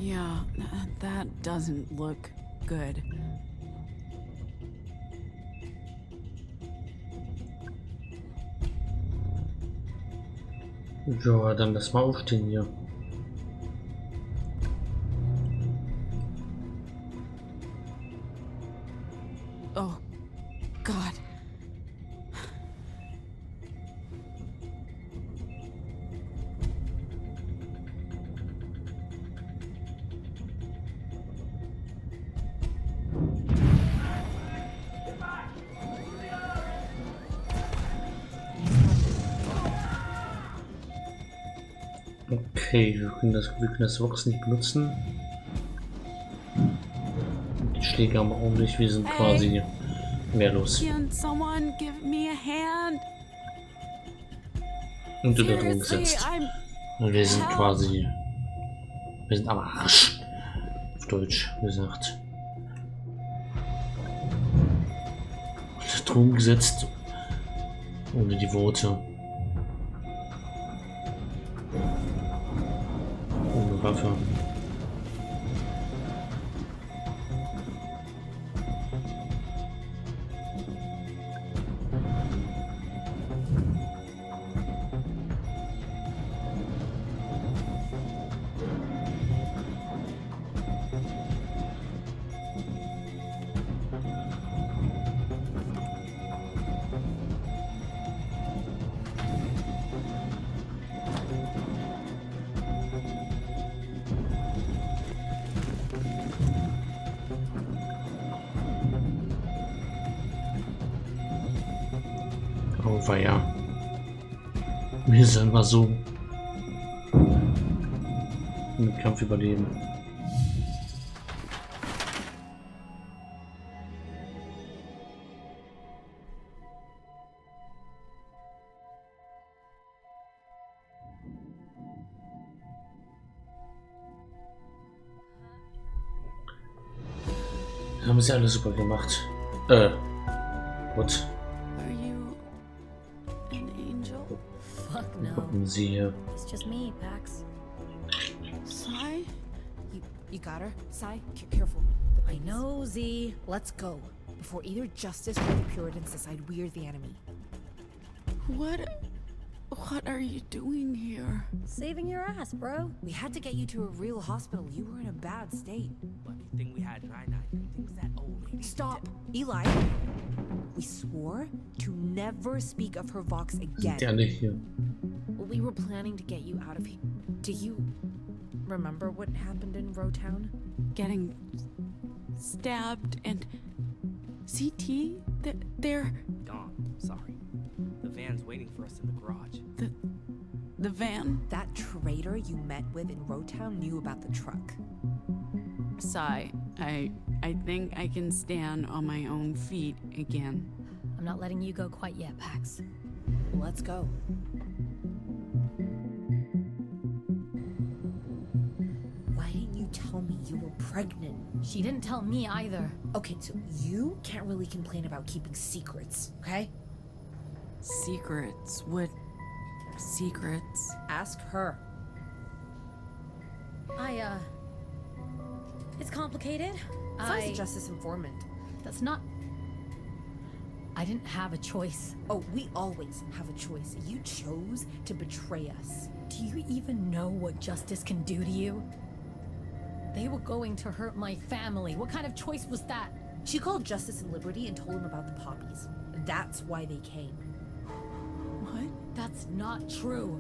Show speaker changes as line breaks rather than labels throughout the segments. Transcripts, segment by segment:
Yeah, that doesn't look good.
Ja, dann lass mal aufstehen hier.
Oh, God.
Okay, wir können das Vox nicht benutzen. Die Schläge haben wir auch nicht, wir sind quasi wehrlos.
Can someone give me a hand?
Und unter Drohung
Seriously,
gesetzt.
I'm...
Wir sind
Help.
quasi... Wir sind am Arsch. Auf Deutsch gesagt. Unter Drohung gesetzt. Ohne die Worte. Ohne Waffe. Oh weia. Wir sollen mal so mit Kampf überleben. Haben sie alle super gemacht. What?
Are you an angel?
Fuck no.
Gucken Sie hier.
It's just me, Pax.
Sai?
You got her? Sai, careful.
I know, Z. Let's go.
Before either Justice or the Puritans decide we're the enemy.
What are you doing here?
Saving your ass, bro.
We had to get you to a real hospital. You were in a bad state.
Lucky thing we had 9-9. Things that old lady.
Stop! Eli! We swore to never speak of her Vox again.
Sind die alle hier?
We were planning to get you out of here. Do you remember what happened in Rowtown?
Getting stabbed and CT? They're
Oh, sorry. The van's waiting for us in the garage.
the van?
That traitor you met with in Rowtown knew about the truck.
Sai, I think I can stand on my own feet again.
I'm not letting you go quite yet, Pax.
Let's go. Why didn't you tell me you were pregnant?
She didn't tell me either.
Okay, so you can't really complain about keeping secrets, okay?
Secrets? What secrets?
Ask her.
It's complicated.
Sai's a justice informant.
That's not... I didn't have a choice.
Oh, we always have a choice. You chose to betray us.
Do you even know what justice can do to you? They were going to hurt my family. What kind of choice was that?
She called Justice and Liberty and told them about the poppies. That's why they came.
What?
That's not true.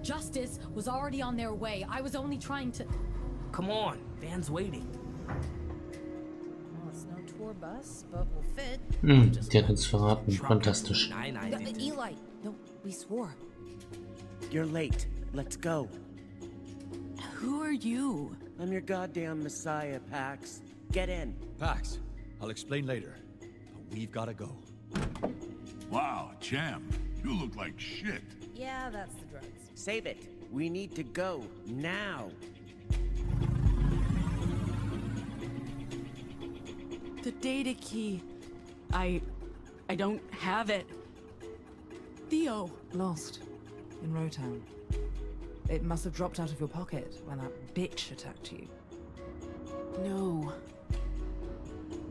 Justice was already on their way. I was only trying to...
Come on, van's waiting.
Well, it's no tour bus, but we'll fit.
Die hat uns verraten. Fantastisch.
9-9.
Eli, no, we swore.
You're late. Let's go.
Who are you?
I'm your goddamn messiah, Pax. Get in.
Pax, I'll explain later. But we've gotta go.
Wow, champ, you look like shit.
Yeah, that's the drugs.
Save it. We need to go now.
The data key. I don't have it. Theo.
Lost. In Rowtown. It must have dropped out of your pocket when that bitch attacked you.
No.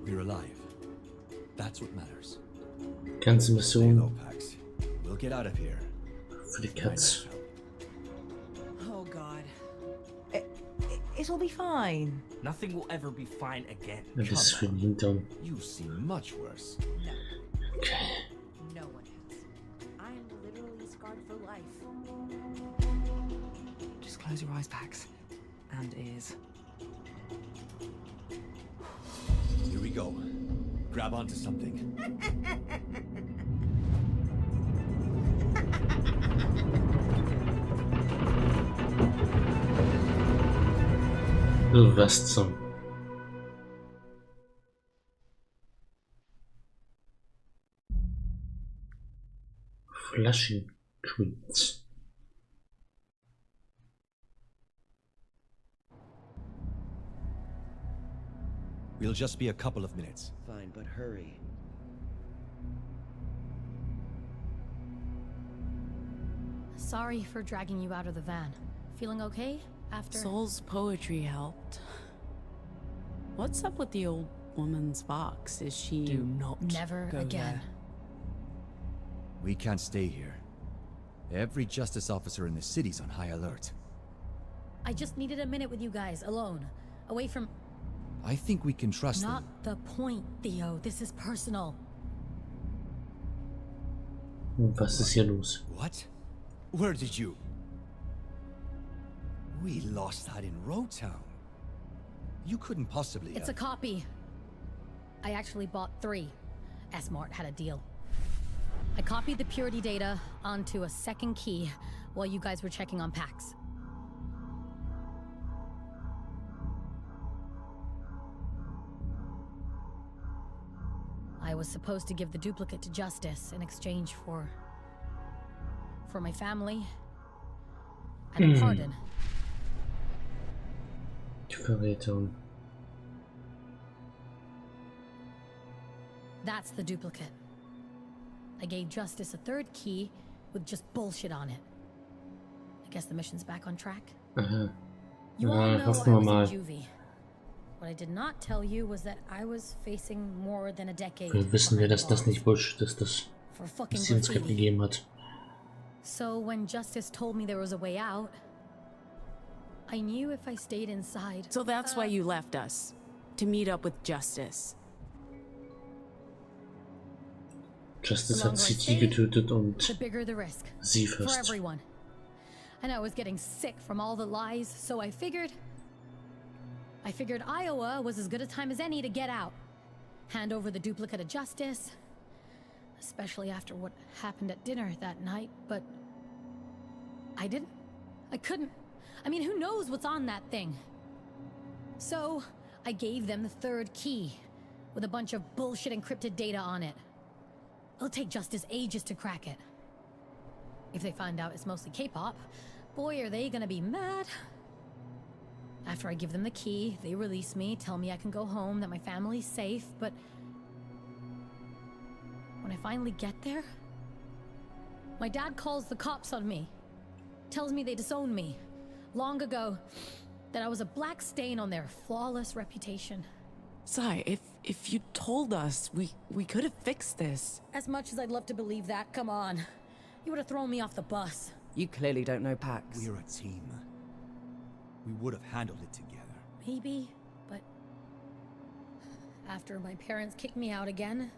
We're alive. That's what matters.
Ganze
Stay low,
Mission
Pax. We'll get out of here.
für die Katz.
Oh God. It'll be fine.
Nothing will ever be fine again.
Das ist für den Hintern.
You've seen much worse.
Okay.
No one has. I'm literally scarred for life.
Just close your eyes, Pax. And ears.
Here we go. Grab onto something.
Du was zum... Flaschenquinz.
We'll just be a couple of minutes.
Fine, but hurry.
Sorry for dragging you out of the van. Feeling okay after?
Soul's poetry helped. What's up with the old woman's box? Is she...
Do not
Never
go
again.
there.
We can't stay here. Every justice officer in the city's on high alert.
I just needed a minute with you guys, alone. Away from...
I think we can trust
Not
them.
the point, Theo. This is personal.
Was ist hier los?
What? Where did you? We lost that in Roadtown. You couldn't possibly
It's a
have...
copy. I actually bought 3. S-Mart had a deal. I copied the purity data onto a second key while you guys were checking on packs. I was supposed to give the duplicate to Justice in exchange for my family and a pardon.
Die Verräterin.
That's the duplicate. I gave Justice a 3rd key with just bullshit on it. I guess the mission's back on track.
Aha.
You all
Ja,
know I
hoffen wir
was
mal.
in juvie. What I did not tell you was that I was facing more than a decade.
Wissen wir,
behind
dass das
bars
nicht Bullshit ist, dass
for fucking
es Sinscape
graffiti.
gegeben hat.
So when Justice told me there was a way out, I knew if I stayed inside.
So that's why you left us. To meet up with Justice.
Justice
The
hat
longer I
City
stay,
getötet
the
und
bigger the risk.
sie
For
fast.
everyone. And I was getting sick from all the lies, so I figured Iowa was as good a time as any to get out. Hand over the duplicate of Justice. Especially after what happened at dinner that night, but I didn't. I couldn't. I mean, who knows what's on that thing? So, I gave them the 3rd key, with a bunch of bullshit encrypted data on it. It'll take Justice ages to crack it. If they find out it's mostly K-pop, boy, are they gonna be mad. After I give them the key, they release me, tell me I can go home, that my family's safe, but... when I finally get there, my dad calls the cops on me. Tells me they disowned me, long ago, that I was a black stain on their flawless reputation.
Sai, if you told us, we could have fixed this.
As much as I'd love to believe that, come on. You would have thrown me off the bus.
You clearly don't know Pax.
We're a team. We would have handled it together.
Maybe, but... after my parents kicked me out again,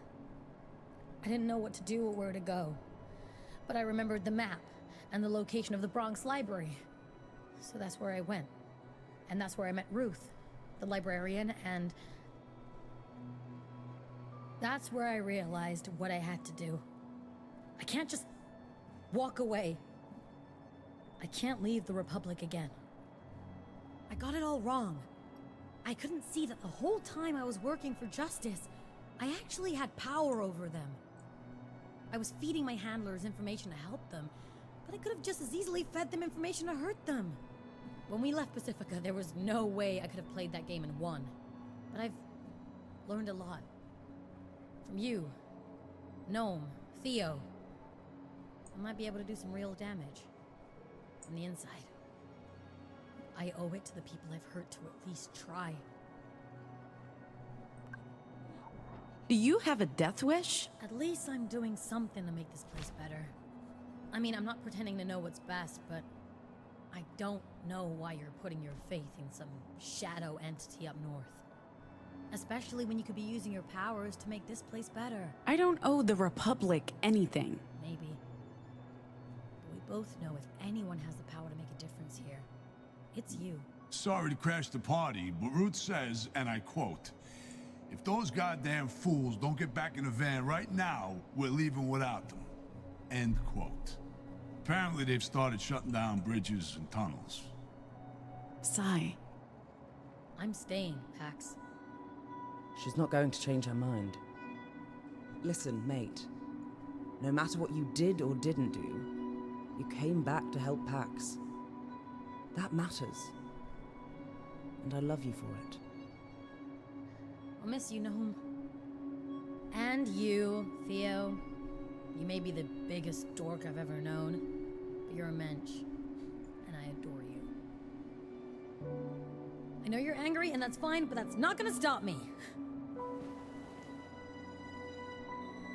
I didn't know what to do or where to go. But I remembered the map and the location of the Bronx Library. So that's where I went. And that's where I met Ruth, the librarian, and... that's where I realized what I had to do. I can't just walk away. I can't leave the Republic again. I got it all wrong. I couldn't see that the whole time I was working for Justice, I actually had power over them. I was feeding my handlers information to help them, but I could have just as easily fed them information to hurt them. When we left Pacifica, there was no way I could have played that game and won. But I've learned a lot. From you, Gnome, Theo. I might be able to do some real damage. From the inside. I owe it to the people I've hurt to at least try.
Do you have a death wish?
At least I'm doing something to make this place better. I mean, I'm not pretending to know what's best, but I don't know why you're putting your faith in some shadow entity up north. Especially when you could be using your powers to make this place better.
I don't owe the Republic anything.
Maybe. But we both know if anyone has the power to make a difference here, it's you.
Sorry to crash the party, but Ruth says, and I quote, "If those goddamn fools don't get back in the van right now, we're leaving without them." End quote. Apparently they've started shutting down bridges and tunnels.
Sigh.
I'm staying, Pax.
She's not going to change her mind. Listen, mate. No matter what you did or didn't do, you came back to help Pax. That matters. And I love you for it.
I'll miss you, Nahum. And you, Theo. You may be the biggest dork I've ever known, but you're a mensch, and I adore you. I know you're angry, and that's fine, but that's not gonna stop me.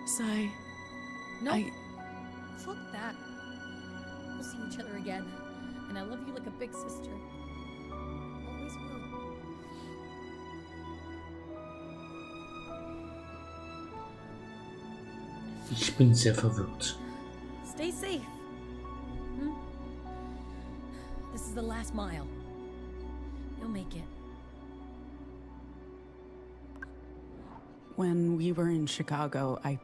Sigh.
No, fuck that. We'll see each other again, and I love you like a big sister. Always will.
Ich bin sehr verwirrt.
Stay safe. This is the last mile. You'll make it.
When we were in Chicago, I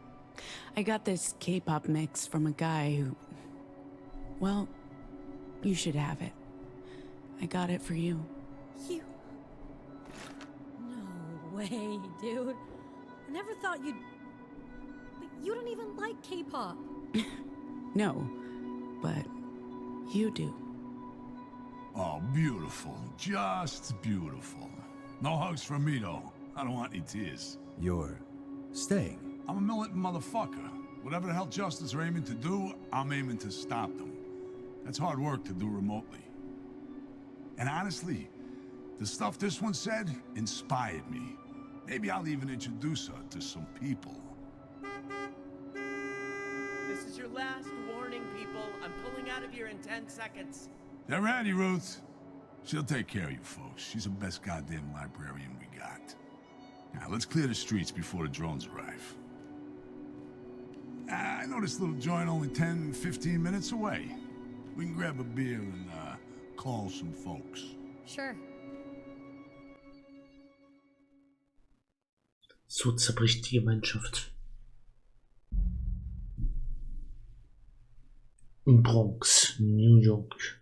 got this K-pop mix from a guy who... Well, you should have it. I got it for you.
You... No way, dude. I never thought you'd... But you don't even like K-pop.
No, but you do.
Oh, beautiful. Just beautiful. No hugs from me, though. I don't want any tears.
You're staying.
I'm a militant motherfucker. Whatever the hell Justice are aiming to do, I'm aiming to stop them. That's hard work to do remotely. And honestly, the stuff this one said inspired me. Maybe I'll even introduce her to some people.
This is your last warning, people. I'm pulling out of here in 10 seconds.
They're ready, Ruth. She'll take care of you folks. She's the best goddamn librarian we got. Now, let's clear the streets before the drones arrive. I know this little joint only 10, 15 minutes away. We can grab a beer and call some folks.
Sure.
So zerbricht die Gemeinschaft. Im Bronx, New York.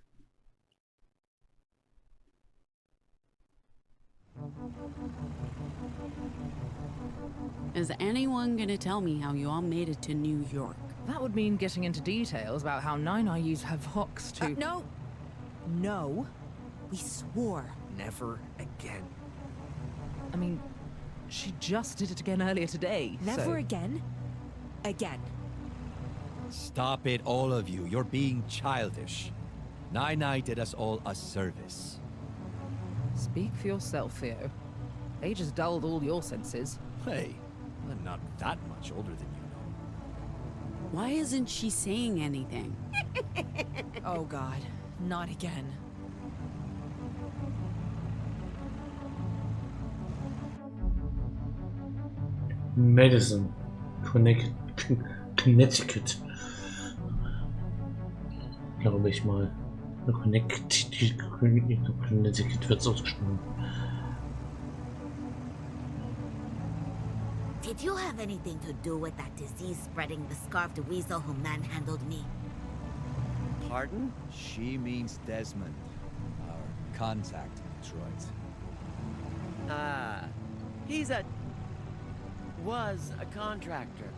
Is anyone gonna tell me how you all made it to New York?
That would mean getting into details about how 9IUs have hawks to...
No! No. We swore.
Never again.
I mean, she just did it again earlier today,
Never
so...
again? Again.
Stop it, all of you. You're being childish. Nai did us all a service.
Speak for yourself, Theo. They just dulled all your senses.
Hey, I'm not that much older than you know.
Why isn't she saying anything?
Oh god, not again.
Madison, Connecticut. Glaube ich mal. Connecticut wird es ausgesprochen.
Did you have anything to do with that disease-spreading the scarfed weasel who manhandled me?
Pardon?
She means Desmond, our contact in Detroit.
He's was a contractor.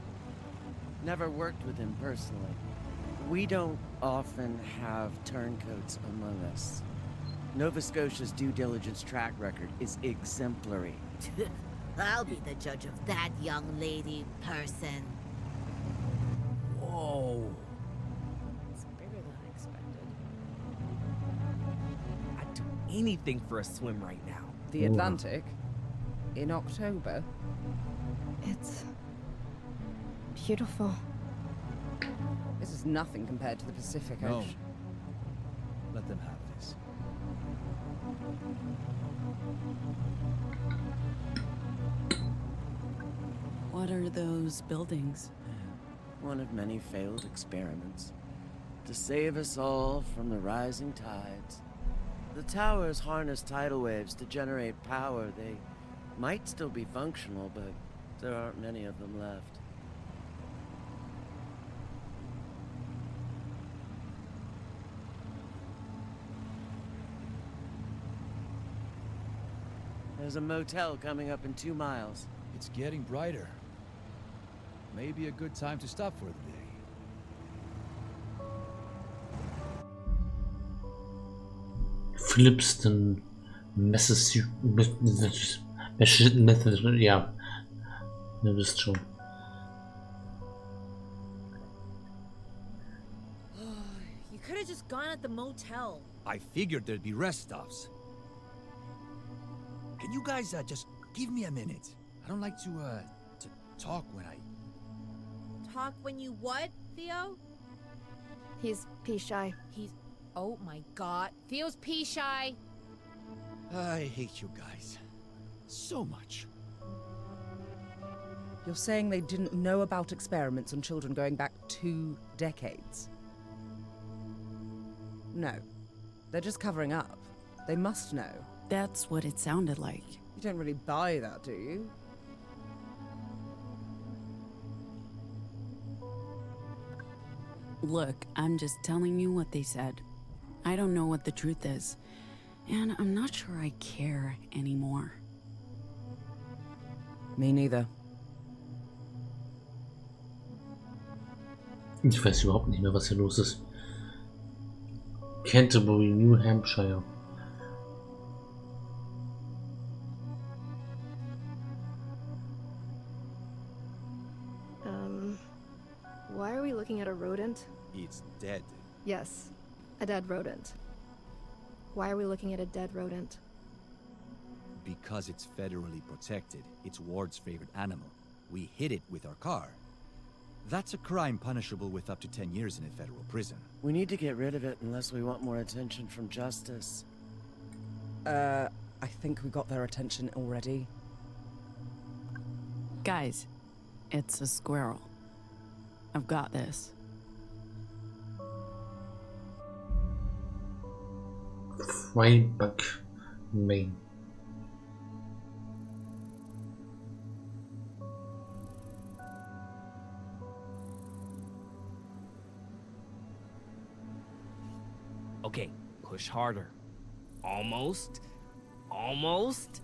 Never worked with him personally. We don't often have turncoats among us. Nova Scotia's due diligence track record is exemplary.
I'll be the judge of that young lady person.
Whoa.
It's bigger than I expected.
anything for a swim right now.
The Atlantic? In October?
It's beautiful.
This is nothing compared to the Pacific
No.
Ocean.
Let them have this.
What are those buildings?
One of many failed experiments. To save us all from the rising tides. The towers harness tidal waves to generate power. They might still be functional, but there aren't many of them left. There's a motel coming up in 2 miles.
It's getting brighter. Maybe a good time to stop for the day.
Philipston, Massachusetts. Ja, ihr wisst schon.
You could have just gone at the motel.
I figured there'd be rest stops. Can you guys just give me a minute? I don't like to talk when I...
Talk when you what, Theo?
He's pee shy.
Oh my god. Theo's pee shy.
I hate you guys. So much.
You're saying they didn't know about experiments on children going back 2 decades? No. They're just covering up. They must know.
That's what it sounded like.
You don't really buy that, do you?
Look, I'm just telling you what they said. I don't know what the truth is, and I'm not sure I care anymore.
Me neither.
Ich weiß überhaupt nicht mehr, was hier los ist. Canterbury, New Hampshire.
Why are we looking at a rodent?
It's dead.
Yes, a dead rodent. Why are we looking at a dead rodent?
Because it's federally protected. It's Ward's favorite animal. We hit it with our car. That's a crime punishable with up to 10 years in a federal prison.
We need to get rid of it unless we want more attention from Justice.
I think we got their attention already.
Guys, it's a squirrel. I've got this.
Freiburg, Maine.
Okay, push harder. Almost. Almost.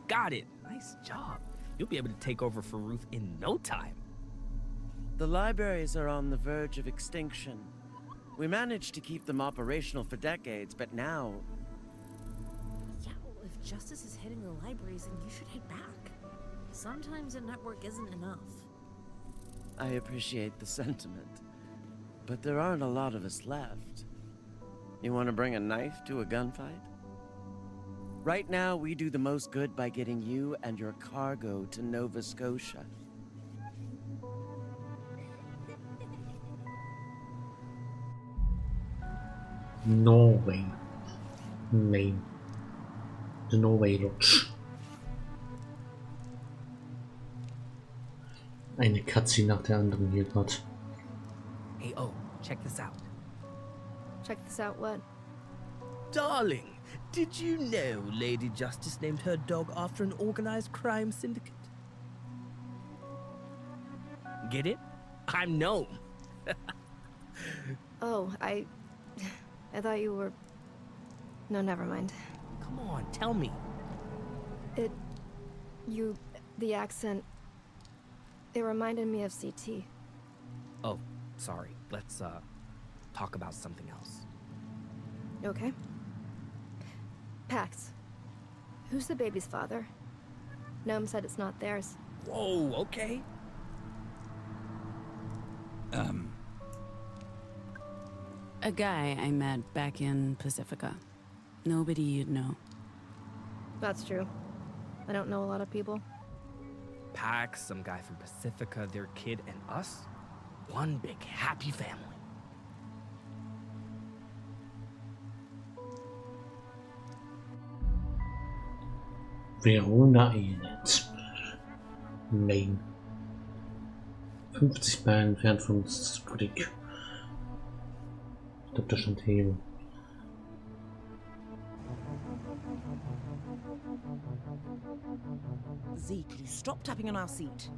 Got it. Nice job. You'll be able to take over for Ruth in no time.
The libraries are on the verge of extinction. We managed to keep them operational for decades, but now...
Yeah, well, if Justice is hitting the libraries, then you should hit back. Sometimes a network isn't enough.
I appreciate the sentiment, but there aren't a lot of us left. You want to bring a knife to a gunfight? Right now, we do the most good by getting you and your cargo to Nova Scotia.
Norway. Maine. The Norway Lodge. Eine Cutscene nach der anderen hier gerade.
Hey, oh, check this out.
Check this out, what?
Darling, did you know Lady Justice named her dog after an organized crime syndicate? Get it? I'm Gnome.
Oh, I thought you were... No, never mind.
Come on, tell me.
The accent, it reminded me of CT.
Oh, sorry. Let's, talk about something else.
Okay. Pax, who's the baby's father? Gnome said it's not theirs.
Whoa, okay.
A guy I met back in Pacifica. Nobody you'd know.
That's true. I don't know a lot of people.
Pax, some guy from Pacifica, their kid, and us. One big happy family.
Verona Elend. Main. 50 Meilen entfernt von Zürich. Ich glaube, da stand Hebel.
Z, please stop tapping on our seat.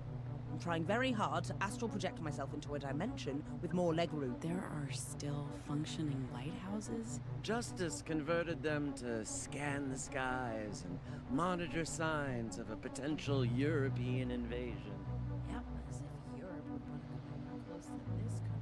I'm trying very hard to astral project myself into a dimension with more leg room.
There are still functioning lighthouses?
Justice converted them to scan the skies and monitor signs of a potential European invasion.
Yep, as if Europe would want to come anywhere close to this country.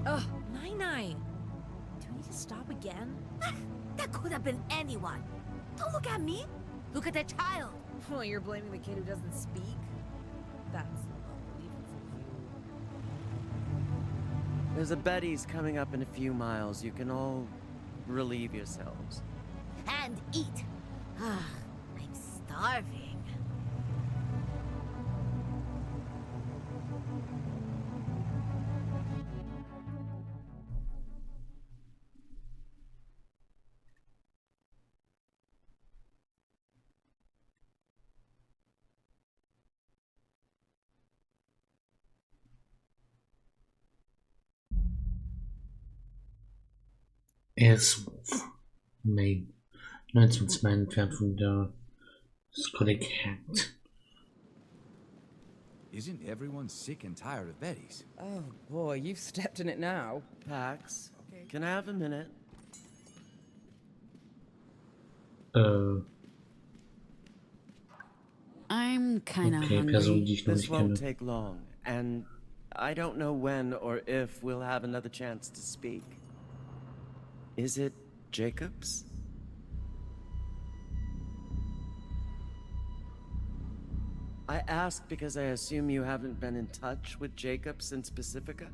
Ugh, Nine. Do we need to stop again?
That could have been anyone. Don't look at me. Look at the child.
Well, you're blaming the kid who doesn't speak? That's low, even for you.
There's a Betty's coming up in a few miles. You can all relieve yourselves.
And eat. I'm starving.
Airswolf. Main. 29 Meilen entfernt von der Zürich Halt.
Isn't everyone sick and tired of Betty's?
Oh boy, you've stepped in it now.
Pax, can I have a minute?
I'm kinda
Okay,
hungry.
Person, die ich noch
This
nicht
won't
kenne.
take long, and I don't know when or if we'll have another chance to speak. Is it Jacobs? I ask because I assume you haven't been in touch with Jacob since Pacifica?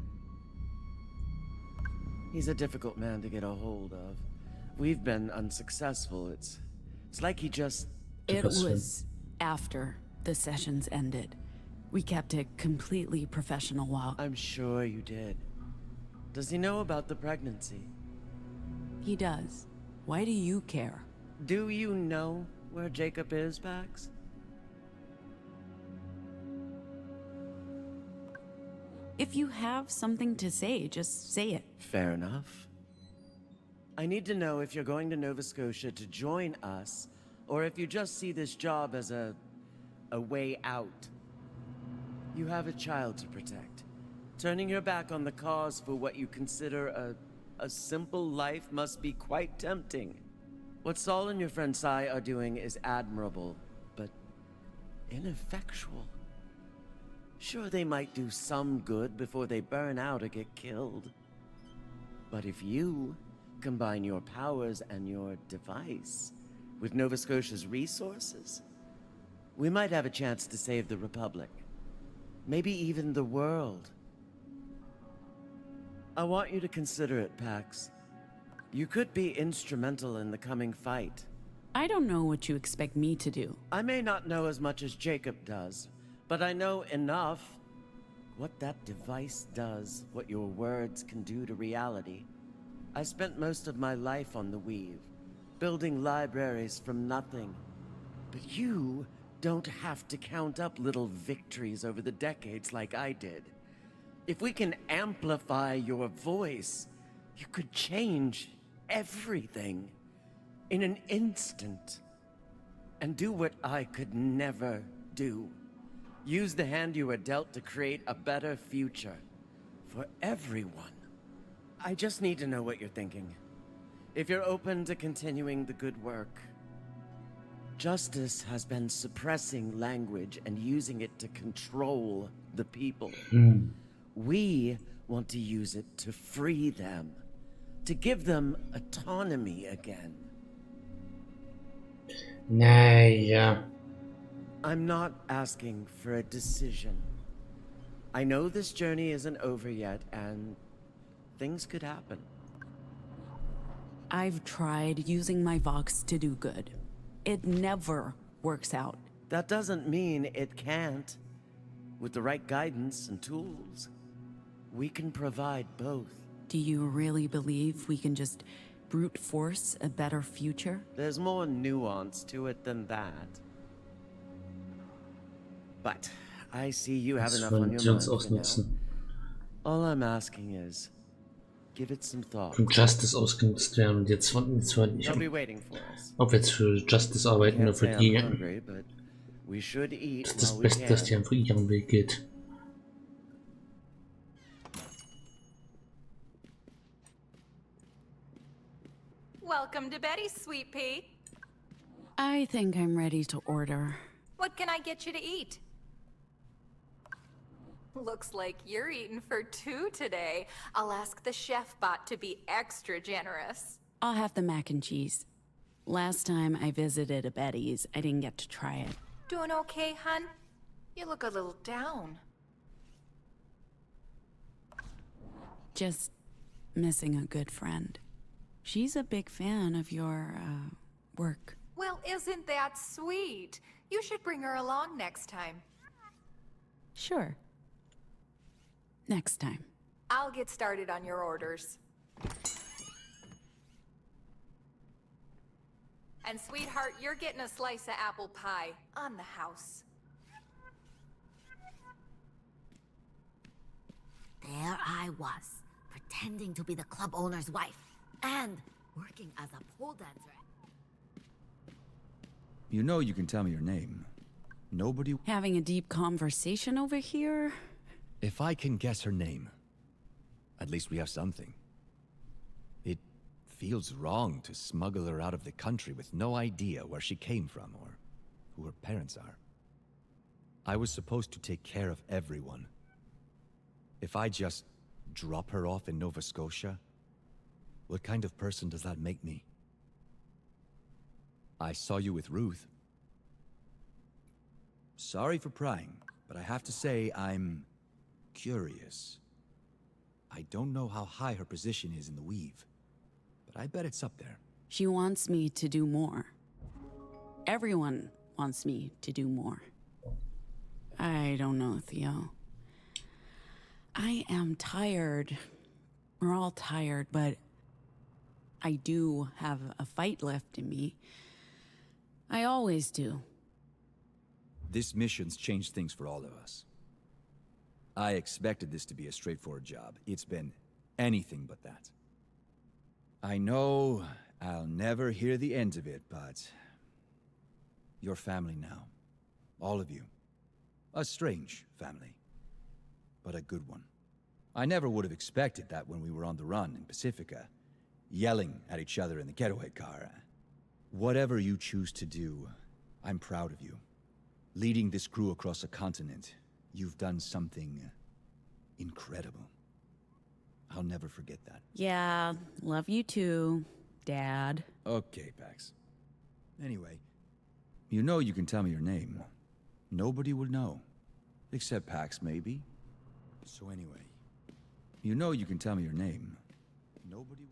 He's a difficult man to get a hold of. We've been unsuccessful. It's like he just...
It was after the sessions ended. We kept it completely professional while...
I'm sure you did. Does he know about the pregnancy?
He does. Why do you care?
Do you know where Jacob is, Pax?
If you have something to say, just say it.
Fair enough. I need to know if you're going to Nova Scotia to join us, or if you just see this job as a way out. You have a child to protect. Turning your back on the cause for what you consider a simple life must be quite tempting. What Saul and your friend Sai are doing is admirable, but ineffectual. Sure, they might do some good before they burn out or get killed. But if you combine your powers and your device with Nova Scotia's resources, we might have a chance to save the Republic. Maybe even the world. I want you to consider it, Pax. You could be instrumental in the coming fight.
I don't know what you expect me to do.
I may not know as much as Jacob does, but I know enough. What that device does, what your words can do to reality. I spent most of my life on the Weave, building libraries from nothing. But you don't have to count up little victories over the decades like I did. If we can amplify your voice, you could change everything in an instant. And do what I could never do. Use the hand you were dealt to create a better future for everyone. I just need to know what you're thinking. If you're open to continuing the good work. Justice has been suppressing language and using it to control the people. We want to use it to free them, to give them autonomy again.
Naja.
I'm not asking for a decision. I know this journey isn't over yet, and things could happen.
I've tried using my Vox to do good. It never works out.
That doesn't mean it can't. With the right guidance and tools, we can provide both.
Do you really believe we can just brute force a better future?
There's more nuance to it than that. But I see you have enough on your mind for now. All I'm asking is, give it some thought.
Von Justice ausgenutzt werden und jetzt wollte ich, ob wir jetzt für Justice arbeiten oder für die. Das ist das Beste, dass die einfach ihren Weg geht.
Welcome to Betty's, Sweet Pea.
I think I'm ready to order.
What can I get you to eat? Looks like you're eating for two today. I'll ask the chef bot to be extra generous.
I'll have the mac and cheese. Last time I visited a Betty's, I didn't get to try it.
Doing okay, hun? You look a little down.
Just missing a good friend. She's a big fan of your, work.
Well, isn't that sweet? You should bring her along next time.
Sure. Next time.
I'll get started on your orders. And sweetheart, you're getting a slice of apple pie on the house.
There I was, pretending to be the club owner's wife, and working as a pole dancer.
You know you can tell me your name. Nobody...
Having a deep conversation over here?
If I can guess her name, at least we have something. It feels wrong to smuggle her out of the country with no idea where she came from or who her parents are. I was supposed to take care of everyone. If I just drop her off in Nova Scotia, what kind of person does that make me? I saw you with Ruth. Sorry for prying, but I have to say I'm curious. I don't know how high her position is in the weave, but I bet it's up there.
She wants me to do more. Everyone wants me to do more. I don't know, Theo. I am tired. We're all tired, but I do have a fight left in me. I always do.
This mission's changed things for all of us. I expected this to be a straightforward job. It's been anything but that. I know I'll never hear the end of it, but... You're family now. All of you. A strange family. But a good one. I never would have expected that when we were on the run in Pacifica. Yelling at each other in the getaway car. Whatever you choose to do, I'm proud of you. Leading this crew across a continent, you've done something incredible. I'll never forget that.
Yeah, love you too, Dad.
Okay, Pax. Anyway, you know you can tell me your name. Nobody will know. Except Pax, maybe. So anyway, you know you can tell me your name. Nobody